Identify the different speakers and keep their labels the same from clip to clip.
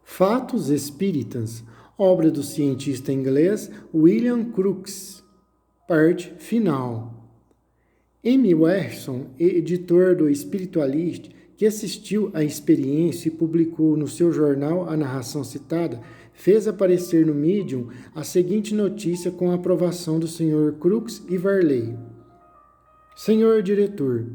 Speaker 1: Fatos Espíritas, obra do cientista inglês William Crookes, parte final. M. Wesson, editor do Spiritualist, que assistiu à experiência e publicou no seu jornal a narração citada, fez aparecer no Medium a seguinte notícia com a aprovação do Sr. Crookes e Varley. Senhor diretor,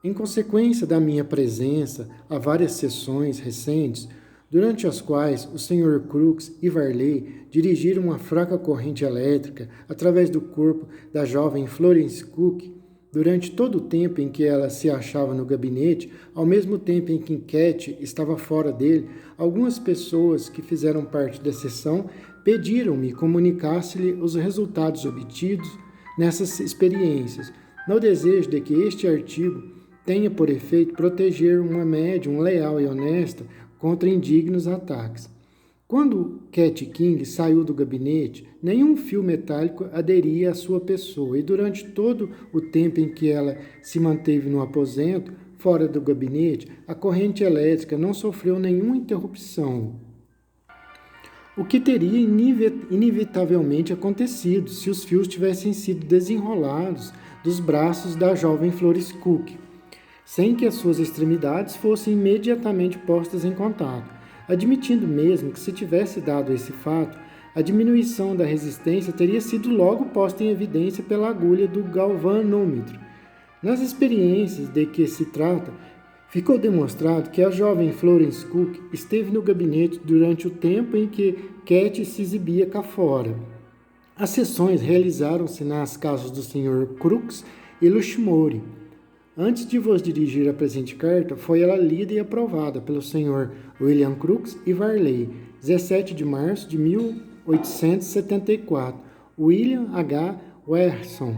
Speaker 1: em consequência da minha presença a várias sessões recentes, durante as quais o Sr. Crookes e Varley dirigiram uma fraca corrente elétrica através do corpo da jovem Florence Cook, durante todo o tempo em que ela se achava no gabinete, ao mesmo tempo em que Cat estava fora dele, algumas pessoas que fizeram parte da sessão pediram-me comunicasse-lhe os resultados obtidos nessas experiências, no desejo de que este artigo tenha por efeito proteger uma médium leal e honesta contra indignos ataques. Quando Cat King saiu do gabinete, nenhum fio metálico aderia à sua pessoa, e durante todo o tempo em que ela se manteve no aposento, fora do gabinete, a corrente elétrica não sofreu nenhuma interrupção. O que teria inevitavelmente acontecido se os fios tivessem sido desenrolados dos braços da jovem Florence Cook, sem que as suas extremidades fossem imediatamente postas em contato, admitindo mesmo que se tivesse dado esse fato, a diminuição da resistência teria sido logo posta em evidência pela agulha do galvanômetro. Nas experiências de que se trata, ficou demonstrado que a jovem Florence Cook esteve no gabinete durante o tempo em que Cat se exibia cá fora. As sessões realizaram-se nas casas do Sr. Crookes e Lushmore. Antes de vos dirigir a presente carta, foi ela lida e aprovada pelo Sr. William Crookes e Varley, 17 de março de 1874, William H. Wesson.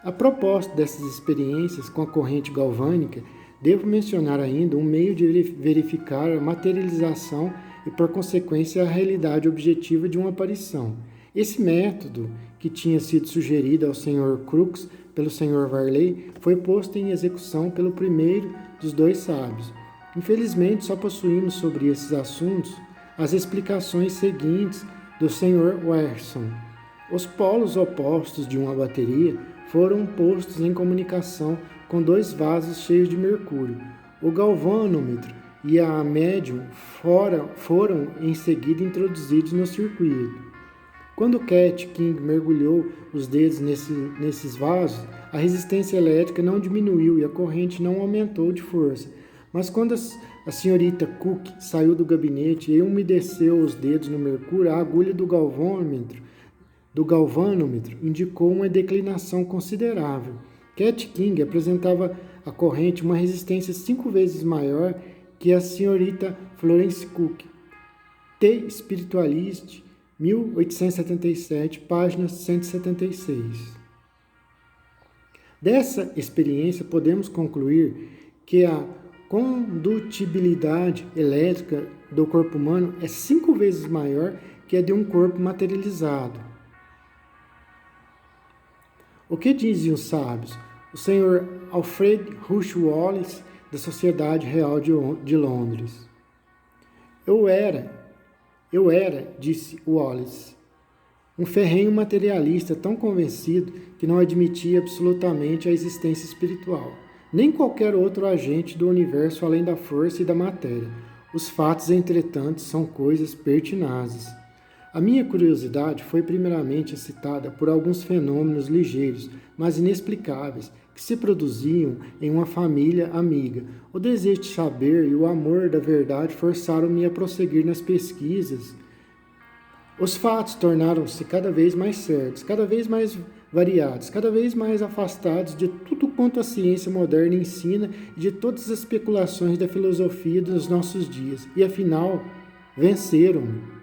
Speaker 1: A propósito dessas experiências com a corrente galvânica, devo mencionar ainda um meio de verificar a materialização e, por consequência, a realidade objetiva de uma aparição. Esse método, que tinha sido sugerido ao Sr. Crookes pelo Sr. Varley, foi posto em execução pelo primeiro dos dois sábios. Infelizmente, só possuímos sobre esses assuntos as explicações seguintes do Sr. Wesson. Os polos opostos de uma bateria foram postos em comunicação com dois vasos cheios de mercúrio. O galvanômetro e a médium foram em seguida introduzidos no circuito. Quando Cat King mergulhou os dedos nesses vasos, a resistência elétrica não diminuiu e a corrente não aumentou de força. Mas quando a senhorita Cook saiu do gabinete e umedeceu os dedos no mercúrio, a agulha do galvanômetro indicou uma declinação considerável. Cat King apresentava à corrente uma resistência 5 vezes maior que a senhorita Florence Cook. The Spiritualist, 1877, página 176. Dessa experiência, podemos concluir que a condutibilidade elétrica do corpo humano é 5 vezes maior que a de um corpo materializado. O que dizem os sábios? O Sr. Alfred Rush Wallace, da Sociedade Real de Londres. Eu era, disse Wallace, um ferrenho materialista tão convencido que não admitia absolutamente a existência espiritual, nem qualquer outro agente do universo além da força e da matéria. Os fatos, entretanto, são coisas pertinazes. A minha curiosidade foi primeiramente excitada por alguns fenômenos ligeiros, mas inexplicáveis, que se produziam em uma família amiga. O desejo de saber e o amor da verdade forçaram-me a prosseguir nas pesquisas. Os fatos tornaram-se cada vez mais certos, cada vez mais variados, cada vez mais afastados de tudo quanto a ciência moderna ensina e de todas as especulações da filosofia dos nossos dias. E afinal, venceram-me.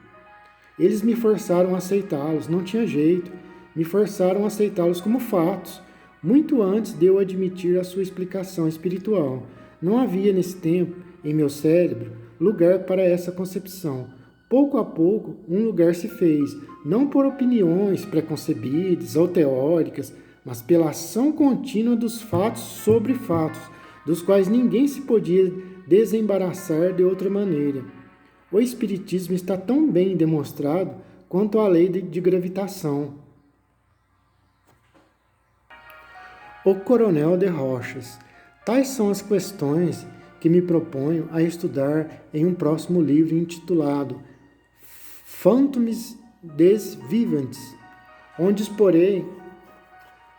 Speaker 1: Eles me forçaram a aceitá-los, não tinha jeito. Me forçaram a aceitá-los como fatos, muito antes de eu admitir a sua explicação espiritual. Não havia nesse tempo, em meu cérebro, lugar para essa concepção. Pouco a pouco, um lugar se fez, não por opiniões preconcebidas ou teóricas, mas pela ação contínua dos fatos sobre fatos, dos quais ninguém se podia desembaraçar de outra maneira. O Espiritismo está tão bem demonstrado quanto a lei de gravitação. O Coronel de Rochas. Tais são as questões que me proponho a estudar em um próximo livro intitulado Fantômes des Vivants, onde exporei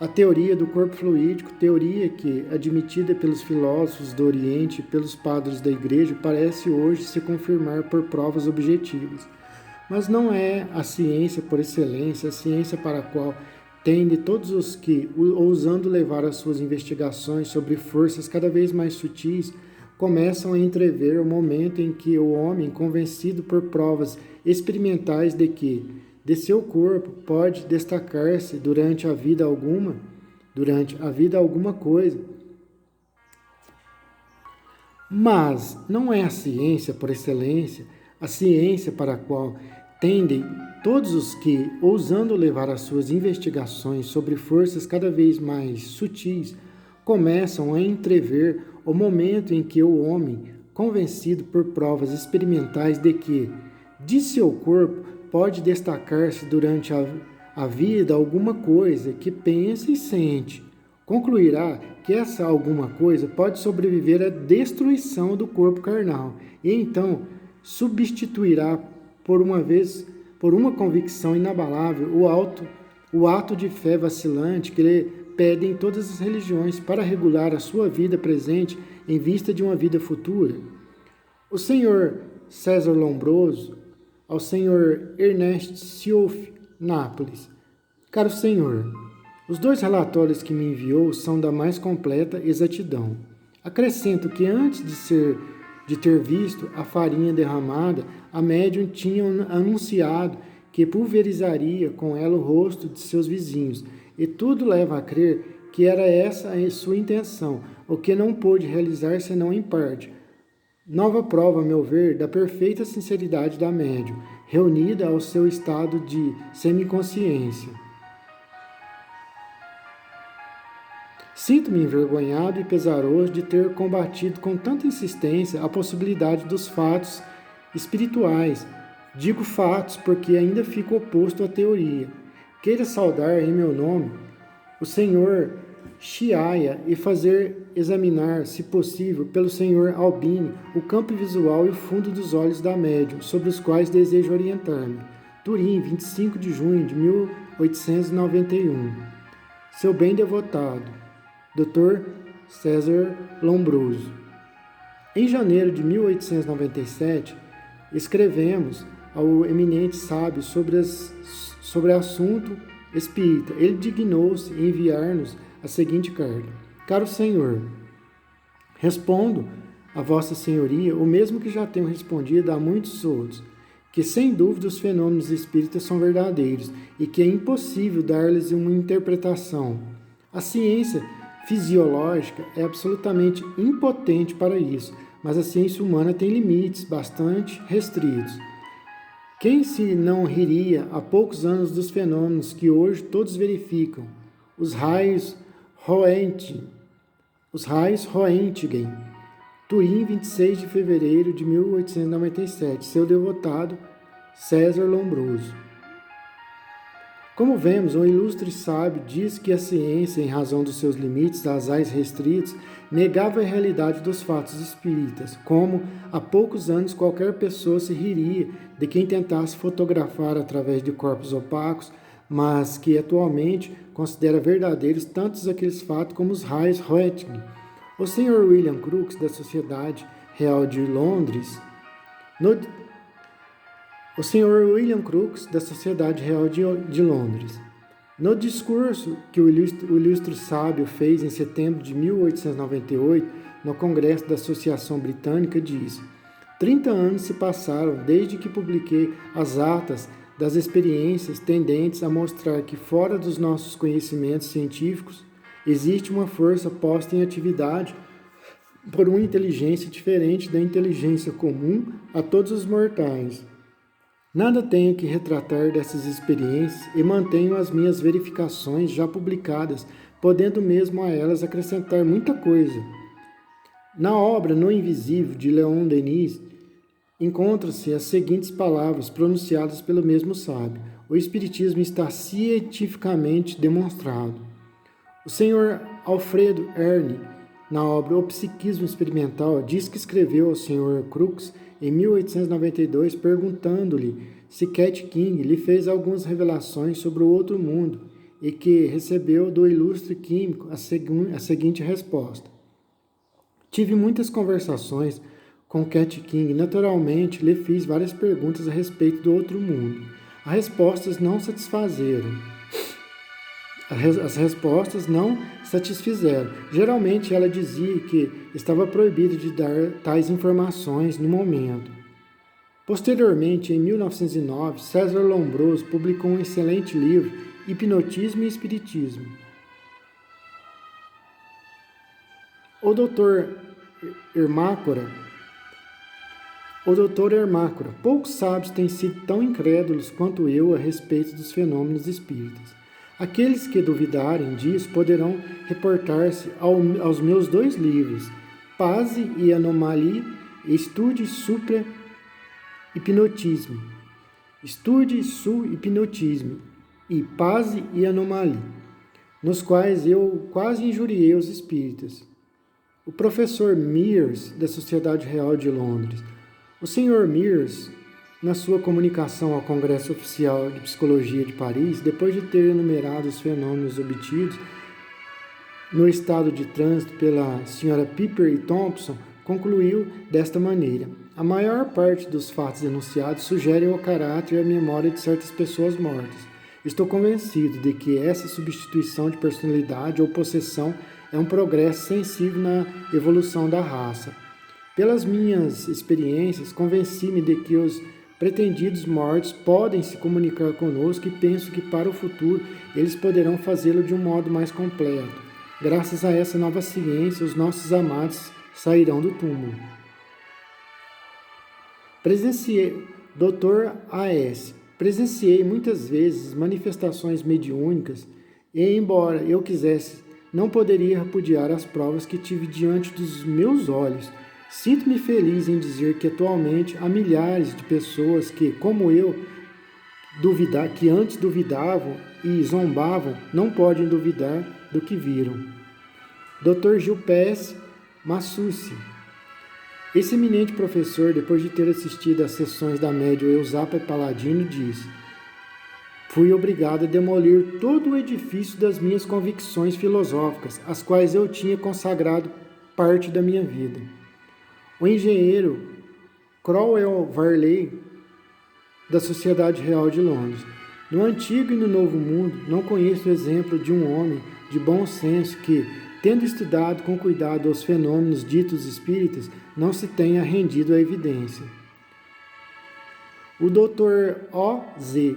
Speaker 1: a teoria do corpo fluídico, teoria que, admitida pelos filósofos do Oriente e pelos padres da Igreja, parece hoje se confirmar por provas objetivas. Mas não é a ciência por excelência, a ciência para a qual tende todos os que, ousando levar as suas investigações sobre forças cada vez mais sutis, começam a entrever o momento em que o homem, convencido por provas experimentais de que de seu corpo pode destacar-se durante a vida alguma coisa. Mas não é a ciência por excelência, a ciência para a qual tendem todos os que, ousando levar as suas investigações sobre forças cada vez mais sutis, começam a entrever o momento em que o homem, convencido por provas experimentais de que, de seu corpo, pode destacar-se durante a vida alguma coisa que pensa e sente, concluirá que essa alguma coisa pode sobreviver à destruição do corpo carnal e então substituirá por uma convicção inabalável o ato de fé vacilante que lhe pedem todas as religiões para regular a sua vida presente em vista de uma vida futura. O senhor César Lombroso, ao senhor Ernest Siouf, Nápoles. Caro senhor, os 2 relatórios que me enviou são da mais completa exatidão. Acrescento que antes de ter visto a farinha derramada, a médium tinha anunciado que pulverizaria com ela o rosto de seus vizinhos, e tudo leva a crer que era essa a sua intenção, o que não pôde realizar senão em parte. Nova prova, a meu ver, da perfeita sinceridade da médium, reunida ao seu estado de semiconsciência. Sinto-me envergonhado e pesaroso de ter combatido com tanta insistência a possibilidade dos fatos espirituais. Digo fatos porque ainda fico oposto à teoria. Queira saudar em meu nome o senhor Chiaia e fazer examinar, se possível, pelo senhor Albini o campo visual e o fundo dos olhos da médium, sobre os quais desejo orientar-me. Turim, 25 de junho de 1891. Seu bem devotado, Dr. César Lombroso. Em janeiro de 1897, escrevemos ao eminente sábio sobre assunto espírita. Ele dignou-se em enviar-nos a seguinte carta. Caro senhor, respondo a vossa senhoria o mesmo que já tenho respondido a muitos outros, que sem dúvida os fenômenos espíritas são verdadeiros e que é impossível dar-lhes uma interpretação. A ciência fisiológica é absolutamente impotente para isso, mas a ciência humana tem limites bastante restritos. Quem se não riria há poucos anos dos fenômenos que hoje todos verificam? Os raios Roentgen, Turim, 26 de fevereiro de 1897, seu devotado César Lombroso. Como vemos, um ilustre sábio diz que a ciência, em razão dos seus limites asais restritos, negava a realidade dos fatos espíritas, como há poucos anos qualquer pessoa se riria de quem tentasse fotografar através de corpos opacos, mas que atualmente considera verdadeiros tantos aqueles fatos como os raios Roentgen. O Sr. William Crookes, da Sociedade Real de Londres, no discurso que o ilustre sábio fez em setembro de 1898, no Congresso da Associação Britânica, diz: 30 anos se passaram desde que publiquei as atas das experiências tendentes a mostrar que, fora dos nossos conhecimentos científicos, existe uma força posta em atividade por uma inteligência diferente da inteligência comum a todos os mortais. Nada tenho que retratar dessas experiências e mantenho as minhas verificações já publicadas, podendo mesmo a elas acrescentar muita coisa. Na obra No Invisível, de Leon Denis, encontram-se as seguintes palavras pronunciadas pelo mesmo sábio: o Espiritismo está cientificamente demonstrado. O Sr. Alfredo Erne, na obra O Psiquismo Experimental, diz que escreveu ao Sr. Crookes em 1892, perguntando-lhe se Cat King lhe fez algumas revelações sobre o outro mundo e que recebeu do ilustre químico a seguinte resposta: tive muitas conversações com Cat King, naturalmente lhe fiz várias perguntas a respeito do outro mundo. As respostas não satisfizeram. Geralmente ela dizia que estava proibida de dar tais informações no momento. Posteriormente, em 1909, César Lombroso publicou um excelente livro, Hipnotismo e Espiritismo. O Dr. Hermácora, poucos sábios têm sido tão incrédulos quanto eu a respeito dos fenômenos espíritas. Aqueles que duvidarem disso poderão reportar-se aos meus 2 livros, Pase e Anomalie, Estude Supra Hipnotismo. Estude Su Hipnotismo e Pase e Anomalie, nos quais eu quase injuriei os espíritas. O professor Mears, da Sociedade Real de Londres. O Sr. Mears, na sua comunicação ao Congresso Oficial de Psicologia de Paris, depois de ter enumerado os fenômenos obtidos no estado de trânsito pela Sra. Piper e Thompson, concluiu desta maneira: a maior parte dos fatos enunciados sugerem o caráter e a memória de certas pessoas mortas. Estou convencido de que essa substituição de personalidade ou possessão é um progresso sensível na evolução da raça. Pelas minhas experiências, convenci-me de que os pretendidos mortos podem se comunicar conosco e penso que para o futuro eles poderão fazê-lo de um modo mais completo. Graças a essa nova ciência, os nossos amados sairão do túmulo. Dr. A.S. Presenciei muitas vezes manifestações mediúnicas e, embora eu quisesse, não poderia repudiar as provas que tive diante dos meus olhos. Sinto-me feliz em dizer que atualmente há milhares de pessoas que, como eu, que antes duvidavam e zombavam, não podem duvidar do que viram. Dr. Gil P.S. Massucci. Esse eminente professor, depois de ter assistido às sessões da médium Eusapia Paladino, diz: fui obrigado a demolir todo o edifício das minhas convicções filosóficas, às quais eu tinha consagrado parte da minha vida. O engenheiro Cromwell Varley, da Sociedade Real de Londres. No Antigo e no Novo Mundo, não conheço o exemplo de um homem de bom senso que, tendo estudado com cuidado os fenômenos ditos espíritas, não se tenha rendido à evidência. O Dr. O.Z.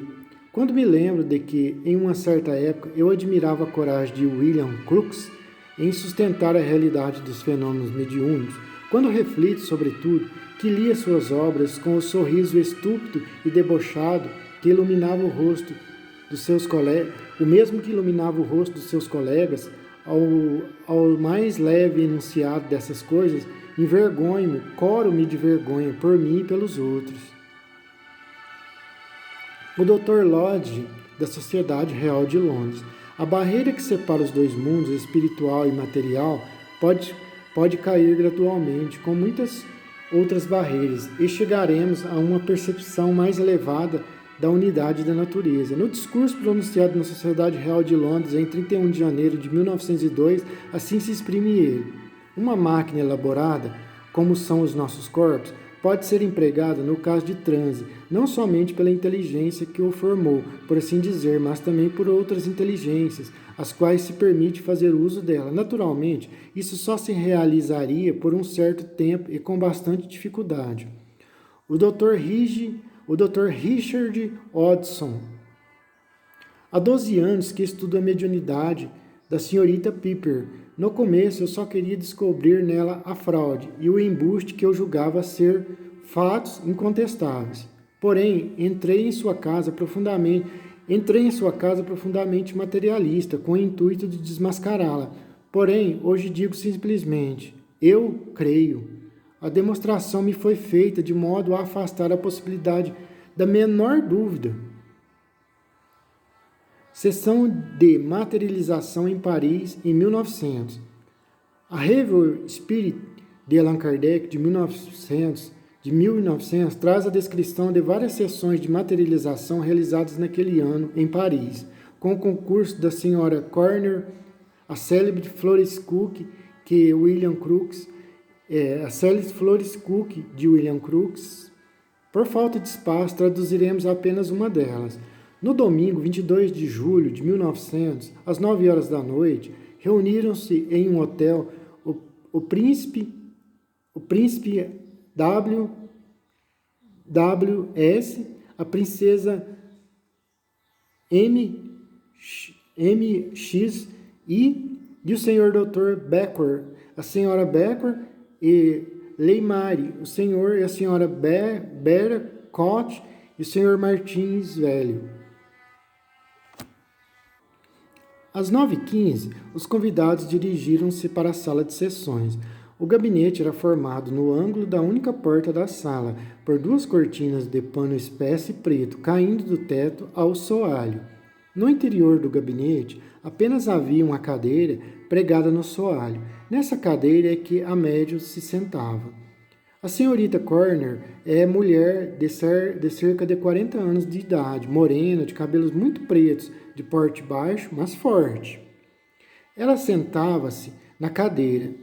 Speaker 1: Quando me lembro de que, em uma certa época, eu admirava a coragem de William Crookes em sustentar a realidade dos fenômenos mediúnicos, quando reflito, sobretudo, que lia suas obras com o sorriso estúpido e debochado que iluminava o rosto dos seus colegas, o mesmo que iluminava o rosto dos seus colegas, ao mais leve enunciado dessas coisas, envergonho-me, coro-me de vergonha por mim e pelos outros. O Dr. Lodge, da Sociedade Real de Londres. A barreira que separa os 2 mundos, espiritual e material, pode cair gradualmente, com muitas outras barreiras, e chegaremos a uma percepção mais elevada da unidade da natureza. No discurso pronunciado na Sociedade Real de Londres em 31 de janeiro de 1902, assim se exprime ele: uma máquina elaborada, como são os nossos corpos, pode ser empregada no caso de transe, não somente pela inteligência que o formou, por assim dizer, mas também por outras inteligências, as quais se permite fazer uso dela. Naturalmente, isso só se realizaria por um certo tempo e com bastante dificuldade. O Dr. Richard Hodgson. Há 12 anos que estudo a mediunidade da senhorita Piper. No começo, eu só queria descobrir nela a fraude e o embuste que eu julgava ser fatos incontestáveis. Porém, entrei em sua casa profundamente materialista, com o intuito de desmascará-la. Porém, hoje digo simplesmente: eu creio. A demonstração me foi feita de modo a afastar a possibilidade da menor dúvida. Sessão de materialização em Paris, em 1900. A Revue Spirit de Allan Kardec, de 1900, traz a descrição de várias sessões de materialização realizadas naquele ano em Paris, com o concurso da senhora Corner, a célebre Florence Cook, que William Crookes, a célebre Florence Cook de William Crookes. Por falta de espaço, traduziremos apenas uma delas. No domingo, 22 de julho de 1900, às 9 horas da noite, reuniram-se em um hotel o príncipe WS, a princesa MX e o senhor Dr. Becker, a senhora Becker e Leimari, o senhor e a senhora Bercott e o senhor Martins Velho. Às 9h15, os convidados dirigiram-se para a sala de sessões. O gabinete era formado no ângulo da única porta da sala, por duas cortinas de pano espécie preto caindo do teto ao soalho. No interior do gabinete, apenas havia uma cadeira pregada no soalho. Nessa cadeira é que a médium se sentava. A senhorita Corner é mulher de cerca de 40 anos de idade, morena, de cabelos muito pretos, de porte baixo, mas forte. Ela sentava-se na cadeira.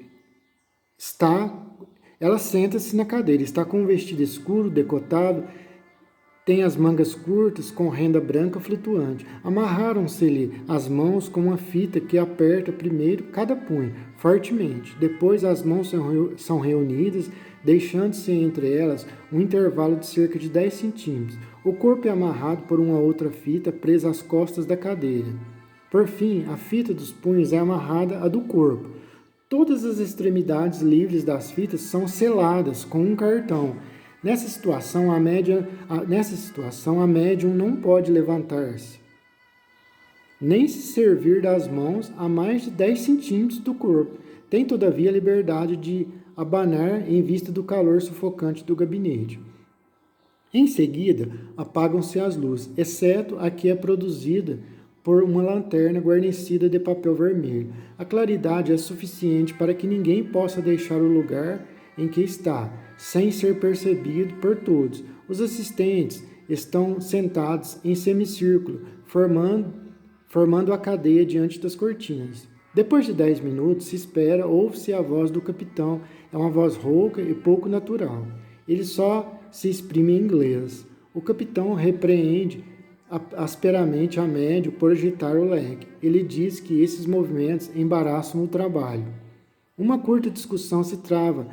Speaker 1: Ela senta-se na cadeira, está com um vestido escuro, decotado, tem as mangas curtas com renda branca flutuante. Amarraram-se-lhe as mãos com uma fita que aperta primeiro cada punho, fortemente. Depois as mãos são reunidas, deixando-se entre elas um intervalo de cerca de 10 centímetros. O corpo é amarrado por uma outra fita presa às costas da cadeira. Por fim, a fita dos punhos é amarrada à do corpo. Todas as extremidades livres das fitas são seladas com um cartão. Nessa situação, a médium não pode levantar-se, nem se servir das mãos a mais de 10 centímetros do corpo. Tem, todavia, a liberdade de abanar em vista do calor sufocante do gabinete. Em seguida, apagam-se as luzes, exceto a que é produzida por uma lanterna guarnecida de papel vermelho. A claridade é suficiente para que ninguém possa deixar o lugar em que está, sem ser percebido por todos. Os assistentes estão sentados em semicírculo, formando a cadeia diante das cortinas. Depois de 10 minutos, se espera, ouve-se a voz do capitão. É uma voz rouca e pouco natural. Ele só se exprime em inglês. O capitão repreende asperamente a médium por agitar o leque. Ele diz que esses movimentos embaraçam o trabalho. Uma curta discussão se trava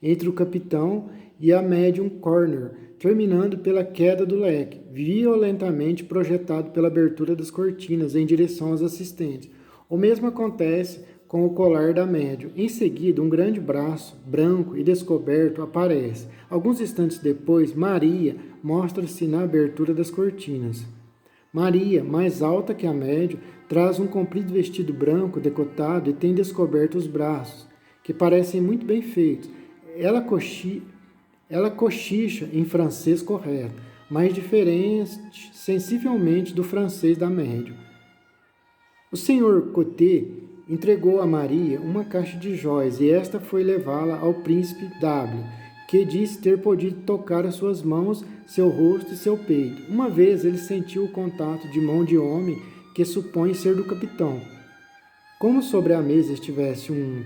Speaker 1: entre o capitão e a médium Corner, terminando pela queda do leque, violentamente projetado pela abertura das cortinas em direção aos assistentes. O mesmo acontece com o colar da médium. Em seguida, um grande braço, branco e descoberto, aparece. Alguns instantes depois, Maria mostra-se na abertura das cortinas. Maria, mais alta que a médium, traz um comprido vestido branco decotado e tem descoberto os braços, que parecem muito bem feitos. Ela cochicha em francês correto, mas diferente sensivelmente do francês da médium. O senhor Coté entregou a Maria uma caixa de jóias e esta foi levá-la ao príncipe W, que disse ter podido tocar as suas mãos, seu rosto e seu peito. Uma vez ele sentiu o contato de mão de homem que supõe ser do capitão. Como sobre a mesa estivesse um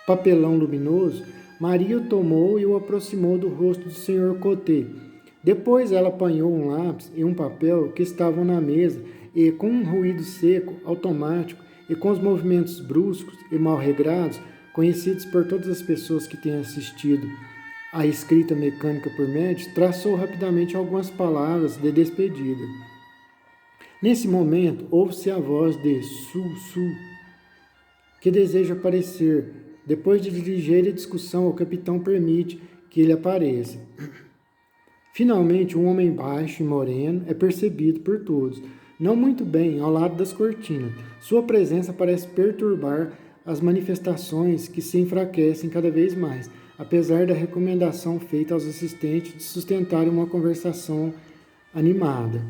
Speaker 1: papelão luminoso, Maria o tomou e o aproximou do rosto do senhor Coté. Depois ela apanhou um lápis e um papel que estavam na mesa e, com um ruído seco, automático, e com os movimentos bruscos e mal regrados, conhecidos por todas as pessoas que têm assistido à escrita mecânica por médios, traçou rapidamente algumas palavras de despedida. Nesse momento, ouve-se a voz de Su, que deseja aparecer. Depois de ligeira discussão, o capitão permite que ele apareça. Finalmente, um homem baixo e moreno é percebido por todos, não muito bem, ao lado das cortinas. Sua presença parece perturbar as manifestações que se enfraquecem cada vez mais. apesar da recomendação feita aos assistentes de sustentarem uma conversação animada.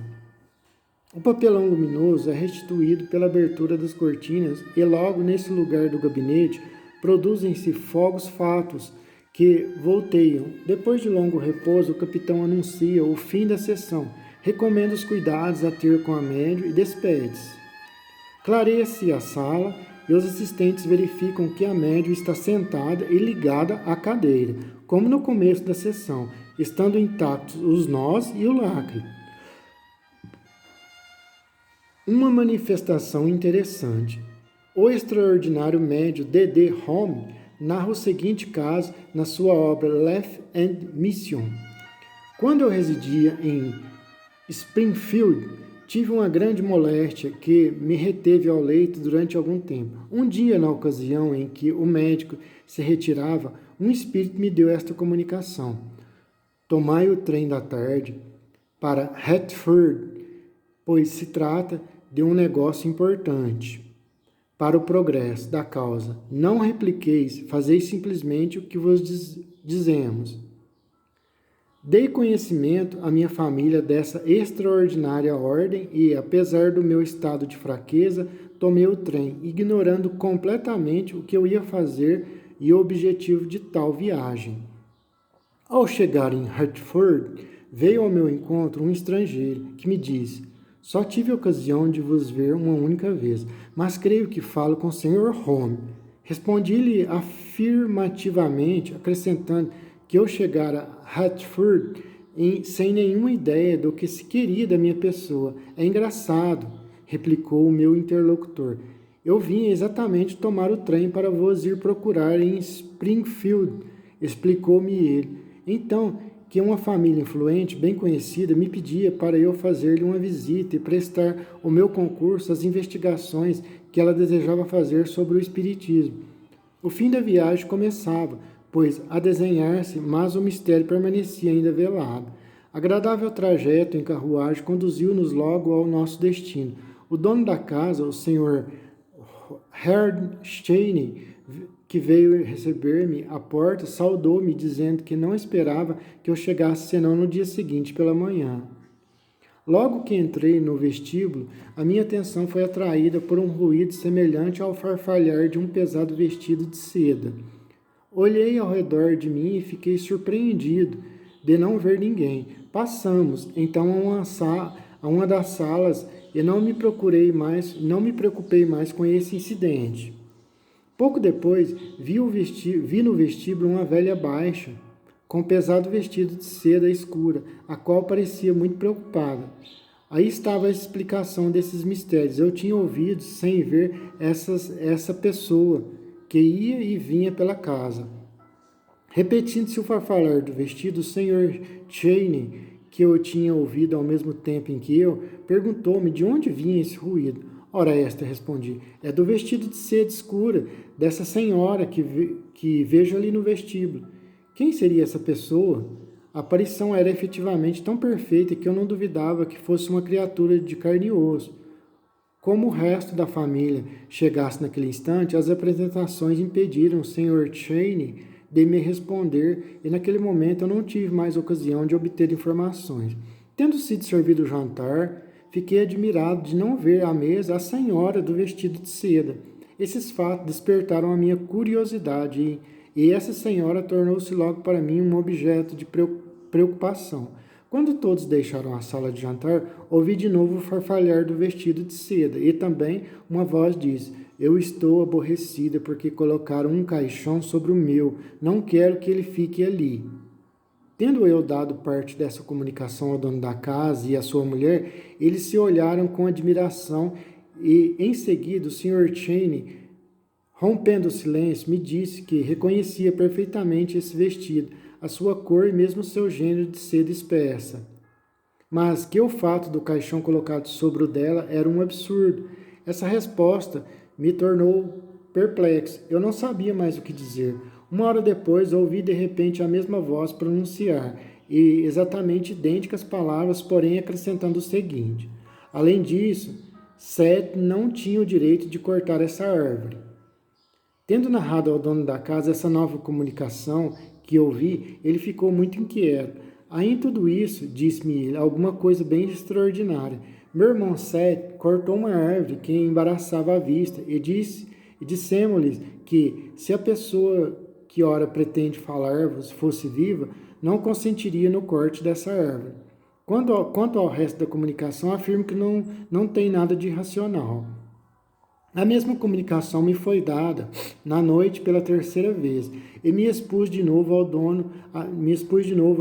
Speaker 1: O papelão luminoso é restituído pela abertura das cortinas e logo nesse lugar do gabinete produzem-se fogos fatos que volteiam. Depois de longo repouso, o capitão anuncia o fim da sessão, recomenda os cuidados a ter com a médium e despede-se. Clareia-se a sala e os assistentes verificam que a médium está sentada e ligada à cadeira, como no começo da sessão, estando intactos os nós e o lacre. Uma manifestação interessante. O extraordinário médium D.D. Home narra o seguinte caso na sua obra Life and Mission. Quando eu residia em Springfield, tive uma grande moléstia que me reteve ao leito durante algum tempo. Um dia, na ocasião em que o médico se retirava, um espírito me deu esta comunicação. Tomai o trem da tarde para Hartford, pois se trata de um negócio importante para o progresso da causa. Não repliqueis, fazeis simplesmente o que vos dizemos. Dei conhecimento à minha família dessa extraordinária ordem e, apesar do meu estado de fraqueza, tomei o trem, ignorando completamente o que eu ia fazer e o objetivo de tal viagem. Ao chegar em Hartford, veio ao meu encontro um estrangeiro que me disse: só tive a ocasião de vos ver uma única vez, mas creio que falo com o Sr. Home. Respondi-lhe afirmativamente, acrescentando que eu chegara a Hartford sem nenhuma ideia do que se queria da minha pessoa. É engraçado, replicou o meu interlocutor. Eu vim exatamente tomar o trem para vos ir procurar em Springfield, explicou-me ele. Então, que uma família influente, bem conhecida, me pedia para eu fazer-lhe uma visita e prestar o meu concurso às investigações que ela desejava fazer sobre o espiritismo. O fim da viagem começava, pois a desenhar-se, mas o mistério permanecia ainda velado. Agradável trajeto em carruagem conduziu-nos logo ao nosso destino. O dono da casa, o Sr. Herdstein, que veio receber-me à porta, saudou-me, dizendo que não esperava que eu chegasse senão no dia seguinte pela manhã. Logo que entrei no vestíbulo, a minha atenção foi atraída por um ruído semelhante ao farfalhar de um pesado vestido de seda. Olhei ao redor de mim e fiquei surpreendido de não ver ninguém. Passamos, então, a uma das salas e não me preocupei mais com esse incidente. Pouco depois, vi no vestíbulo uma velha baixa, com um pesado vestido de seda escura, a qual parecia muito preocupada. Aí estava a explicação desses mistérios. Eu tinha ouvido, sem ver, essa pessoa que ia e vinha pela casa. Repetindo-se o farfalhar do vestido, o Sr. Cheney, que eu tinha ouvido ao mesmo tempo em que eu, perguntou-me de onde vinha esse ruído. Ora, esta, respondi, é do vestido de seda escura, dessa senhora que vejo ali no vestíbulo. Quem seria essa pessoa? A aparição era efetivamente tão perfeita que eu não duvidava que fosse uma criatura de carne e osso. Como o resto da família chegasse naquele instante, as apresentações impediram o Sr. Cheney de me responder e naquele momento eu não tive mais ocasião de obter informações. Tendo sido servido o jantar, fiquei admirado de não ver à mesa a senhora do vestido de seda. Esses fatos despertaram a minha curiosidade e essa senhora tornou-se logo para mim um objeto de preocupação. Quando todos deixaram a sala de jantar, ouvi de novo o farfalhar do vestido de seda e também uma voz disse: eu estou aborrecida porque colocaram um caixão sobre o meu, não quero que ele fique ali. Tendo eu dado parte dessa comunicação ao dono da casa e à sua mulher, eles se olharam com admiração e, em seguida, o Sr. Cheney, rompendo o silêncio, me disse que reconhecia perfeitamente esse vestido, a sua cor e mesmo o seu gênero de seda espessa. Mas que o fato do caixão colocado sobre o dela era um absurdo. Essa resposta me tornou perplexo. Eu não sabia mais o que dizer. Uma hora depois, ouvi de repente a mesma voz pronunciar, e exatamente idênticas palavras, porém acrescentando o seguinte: além disso, Seth não tinha o direito de cortar essa árvore. Tendo narrado ao dono da casa essa nova comunicação, que ouvi, ele ficou muito inquieto. Aí em tudo isso, disse-me ele, alguma coisa bem extraordinária. Meu irmão Seth cortou uma árvore que embaraçava a vista e dissemos-lhes que se a pessoa que ora pretende falar-vos fosse viva, não consentiria no corte dessa árvore. Quanto ao resto da comunicação, afirmo que não tem nada de irracional. A mesma comunicação me foi dada na noite pela terceira vez e me expus de novo a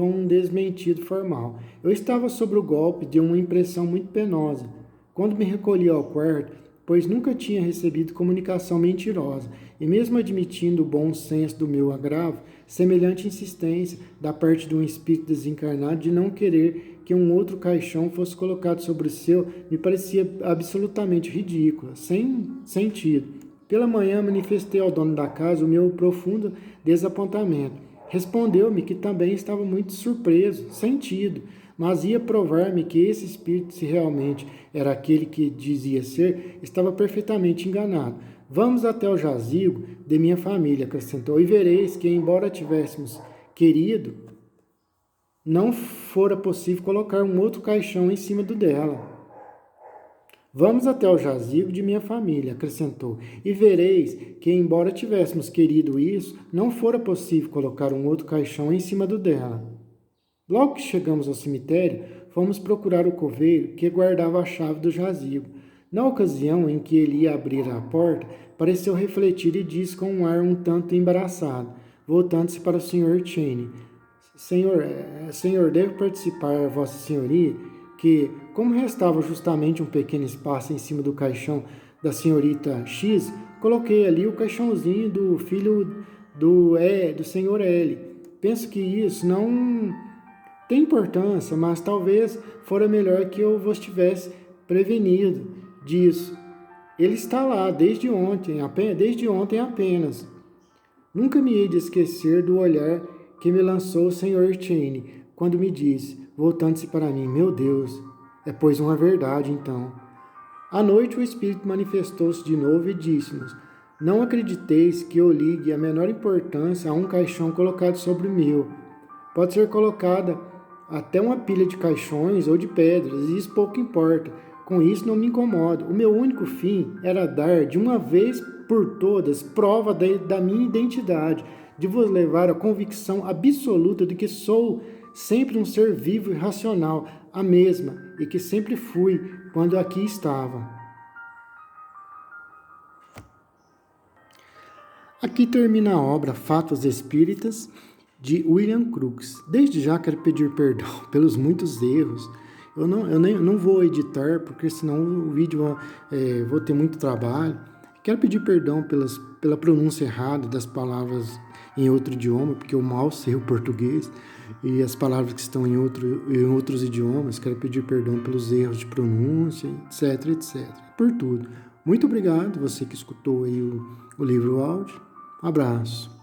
Speaker 1: um desmentido formal. Eu estava sob o golpe de uma impressão muito penosa. Quando me recolhi ao quarto, pois nunca tinha recebido comunicação mentirosa, e mesmo admitindo o bom senso do meu agravo, semelhante insistência da parte de um espírito desencarnado de não querer que um outro caixão fosse colocado sobre o seu, me parecia absolutamente ridícula, sem sentido. Pela manhã manifestei ao dono da casa o meu profundo desapontamento. Respondeu-me que também estava muito surpreso, sentido, mas ia provar-me que esse espírito, se realmente era aquele que dizia ser, estava perfeitamente enganado. Vamos até o jazigo de minha família, acrescentou, e vereis que, embora tivéssemos querido, não fora possível colocar um outro caixão em cima do dela. Vamos até o jazigo de minha família, acrescentou, e vereis que, embora tivéssemos querido isso, não fora possível colocar um outro caixão em cima do dela. Logo que chegamos ao cemitério, fomos procurar o coveiro que guardava a chave do jazigo. Na ocasião em que ele ia abrir a porta, pareceu refletir e disse com um ar um tanto embaraçado, voltando-se para o Sr. Cheney: Senhor, devo participar, Vossa Senhoria, que, como restava justamente um pequeno espaço em cima do caixão da senhorita X, coloquei ali o caixãozinho do filho do Sr. L. Penso que isso não tem importância, mas talvez fora melhor que eu vos tivesse prevenido disso. Ele está lá desde ontem apenas. Nunca me hei de esquecer do olhar que me lançou o Sr. Cheney, quando me disse, voltando-se para mim, meu Deus, é pois uma verdade, então. À noite o Espírito manifestou-se de novo e disse-nos, não acrediteis que eu ligue a menor importância a um caixão colocado sobre o meu. Pode ser colocada até uma pilha de caixões ou de pedras, e isso pouco importa. Com isso não me incomodo. O meu único fim era dar, de uma vez por todas, prova da minha identidade, de vos levar à convicção absoluta de que sou sempre um ser vivo e racional, a mesma, e que sempre fui quando aqui estava. Aqui termina a obra Fatos Espíritas, de William Crookes. Desde já quero pedir perdão pelos muitos erros. Eu não vou editar, porque senão o vídeo vou ter muito trabalho. Quero pedir perdão pela pronúncia errada das palavras em outro idioma, porque eu mal sei o português, e as palavras que estão em outros idiomas. Quero pedir perdão pelos erros de pronúncia, etc, etc. Por tudo. Muito obrigado, você que escutou aí o livro áudio. Abraço.